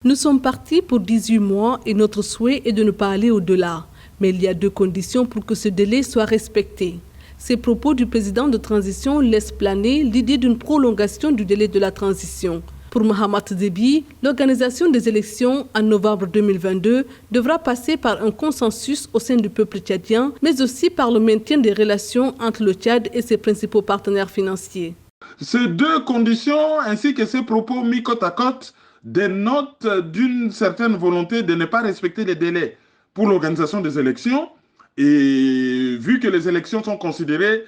Nous sommes partis pour 18 mois et notre souhait est de ne pas aller au-delà. Mais il y a deux conditions pour que ce délai soit respecté. Ces propos du président de transition laissent planer l'idée d'une prolongation du délai de la transition. Pour Mahamat Déby, l'organisation des élections en novembre 2022 devra passer par un consensus au sein du peuple tchadien, mais aussi par le maintien des relations entre le Tchad et ses principaux partenaires financiers. Ces deux conditions ainsi que ces propos mis côte à côte dénotent d'une certaine volonté de ne pas respecter les délais pour l'organisation des élections. Et vu que les élections sont considérées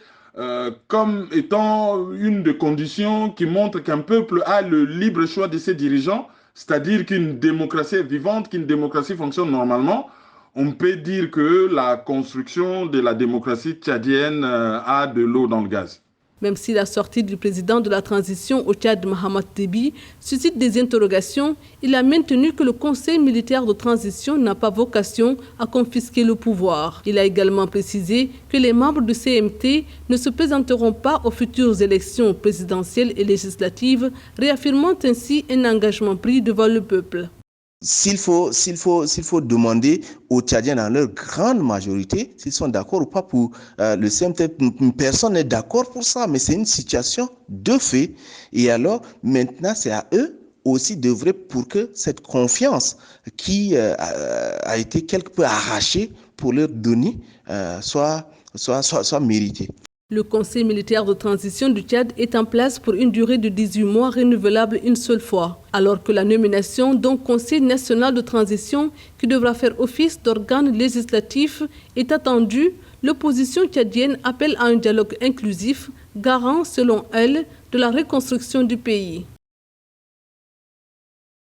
comme étant une des conditions qui montre qu'un peuple a le libre choix de ses dirigeants, c'est-à-dire qu'une démocratie est vivante, qu'une démocratie fonctionne normalement, on peut dire que la construction de la démocratie tchadienne a de l'eau dans le gaz. Même si la sortie du président de la transition au Tchad, Mahamat Déby, suscite des interrogations, il a maintenu que le Conseil militaire de transition n'a pas vocation à confisquer le pouvoir. Il a également précisé que les membres du CMT ne se présenteront pas aux futures élections présidentielles et législatives, réaffirmant ainsi un engagement pris devant le peuple. S'il faut demander aux Tchadiens dans leur grande majorité s'ils sont d'accord ou pas pour le CMT, personne n'est d'accord pour ça, mais c'est une situation de fait. Et alors, maintenant, c'est à eux aussi d'œuvrer pour que cette confiance qui a été quelque peu arrachée pour leur donner soit méritée. Le Conseil militaire de transition du Tchad est en place pour une durée de 18 mois renouvelable une seule fois, alors que la nomination d'un Conseil national de transition qui devra faire office d'organe législatif est attendue. L'opposition tchadienne appelle à un dialogue inclusif, garant, selon elle, de la reconstruction du pays.